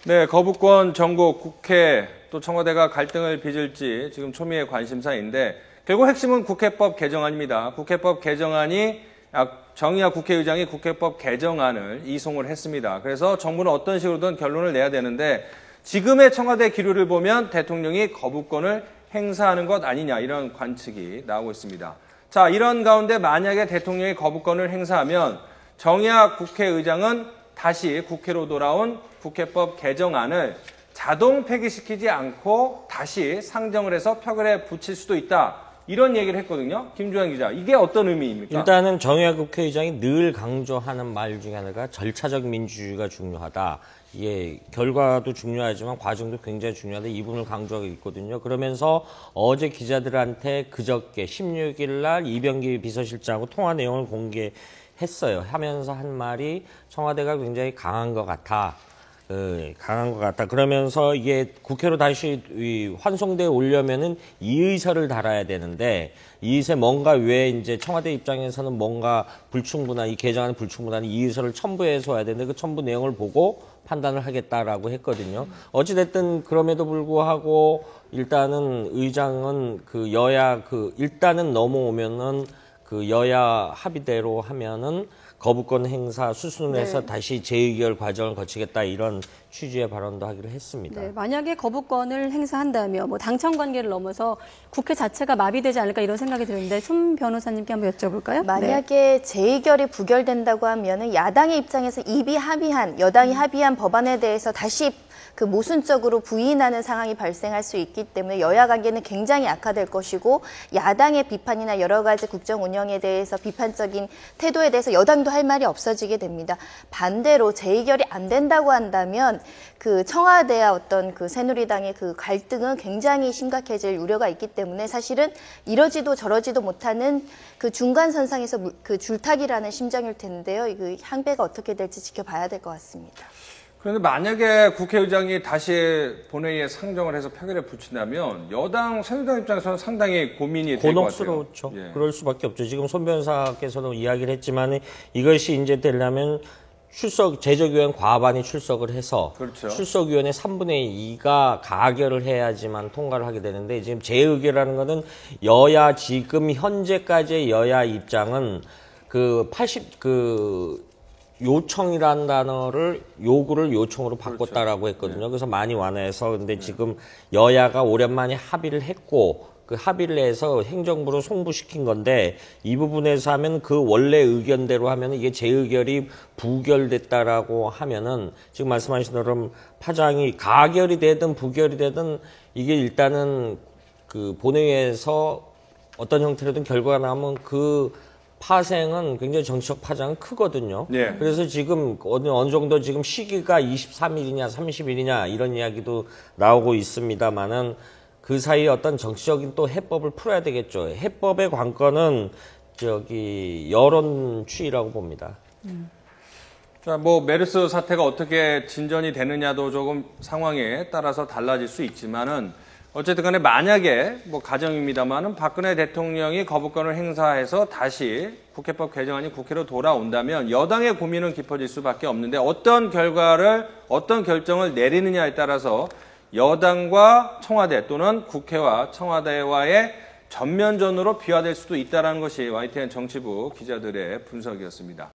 네, 거부권, 정국, 국회, 또 청와대가 갈등을 빚을지 지금 초미의 관심사인데 결국 핵심은 국회법 개정안입니다. 국회법 개정안이 정의화 국회의장이 국회법 개정안을 이송을 했습니다. 그래서 정부는 어떤 식으로든 결론을 내야 되는데 지금의 청와대 기류를 보면 대통령이 거부권을 행사하는 것 아니냐 이런 관측이 나오고 있습니다. 자, 이런 가운데 만약에 대통령이 거부권을 행사하면 정의화 국회의장은 다시 국회로 돌아온 국회법 개정안을 자동 폐기시키지 않고 다시 상정을 해서 표결에 붙일 수도 있다. 이런 얘기를 했거든요. 김주환 기자. 이게 어떤 의미입니까? 일단은 정의화 국회의장이 늘 강조하는 말 중에 하나가 절차적 민주주의가 중요하다. 이게 결과도 중요하지만 과정도 굉장히 중요하다. 이 부분을 강조하고 있거든요. 그러면서 어제 기자들한테 그저께 16일 날 이병기 비서실장하고 통화 내용을 공개했어요. 하면서 한 말이 청와대가 굉장히 강한 것 같아. 강한 것 같다. 그러면서 이게 국회로 다시 환송대에 오려면은 이의서를 달아야 되는데 이의서에 뭔가 왜 이제 청와대 입장에서는 뭔가 불충분한 이 개정안 불충분한 이의서를 첨부해서 와야 되는데 그 첨부 내용을 보고 판단을 하겠다라고 했거든요. 어찌됐든 그럼에도 불구하고 일단은 의장은 그 여야 일단은 넘어오면은 그 여야 합의대로 하면은 거부권 행사 수순을 해서 다시 재의결 과정을 거치겠다 이런 취지의 발언도 하기로 했습니다. 네, 만약에 거부권을 행사한다면 뭐 당청 관계를 넘어서 국회 자체가 마비되지 않을까 이런 생각이 드는데 손 변호사님께 한번 여쭤볼까요? 만약에 재의결이 부결된다고 하면은 야당의 입장에서 이미 합의한 여당이 합의한 법안에 대해서 다시 그 모순적으로 부인하는 상황이 발생할 수 있기 때문에 여야 관계는 굉장히 악화될 것이고 야당의 비판이나 여러 가지 국정 운영에 대해서 비판적인 태도에 대해서 여당도 할 말이 없어지게 됩니다. 반대로 재의결이 안 된다고 한다면 그 청와대와 어떤 그 새누리당의 그 갈등은 굉장히 심각해질 우려가 있기 때문에 사실은 이러지도 저러지도 못하는 그 중간선상에서 그 줄타기라는 심정일 텐데요. 그 향배가 어떻게 될지 지켜봐야 될 것 같습니다. 그런데 만약에 국회의장이 다시 본회의에 상정을 해서 표결에 붙인다면 여당, 새누리당 입장에서는 상당히 고민이 될 것 같아요. 곤혹스럽죠. 예. 그럴 수밖에 없죠. 지금 손 변호사께서도 이야기를 했지만 이것이 이제 되려면 제적위원 과반이 출석을 해서 그렇죠. 출석위원의 3분의 2가 가결을 해야지만 통과를 하게 되는데 지금 재의결이라는 것은 여야 지금 현재까지의 여야 입장은 요청이라는 단어를 요구를 요청으로 바꿨다라고 했거든요. 그래서 많이 완화해서 근데 지금 여야가 오랜만에 합의를 했고 그 합의를 해서 행정부로 송부시킨 건데 이 부분에서 하면 그 원래 의견대로 하면 이게 재의결이 부결됐다라고 하면은 지금 말씀하신 대로 파장이 가결이 되든 부결이 되든 이게 일단은 그 본회의에서 어떤 형태로든 결과가 나오면 그 파생은 굉장히 정치적 파장은 크거든요. 네. 그래서 지금 어느 정도 지금 시기가 23일이냐 30일이냐 이런 이야기도 나오고 있습니다만은 그 사이에 어떤 정치적인 또 해법을 풀어야 되겠죠. 해법의 관건은 여론 추이라고 봅니다. 자, 뭐 메르스 사태가 어떻게 진전이 되느냐도 조금 상황에 따라서 달라질 수 있지만은 어쨌든 간에 만약에 뭐 가정입니다만은 박근혜 대통령이 거부권을 행사해서 다시 국회법 개정안이 국회로 돌아온다면 여당의 고민은 깊어질 수밖에 없는데 어떤 결정을 내리느냐에 따라서 여당과 청와대 또는 국회와 청와대와의 전면전으로 비화될 수도 있다는 것이 YTN 정치부 기자들의 분석이었습니다.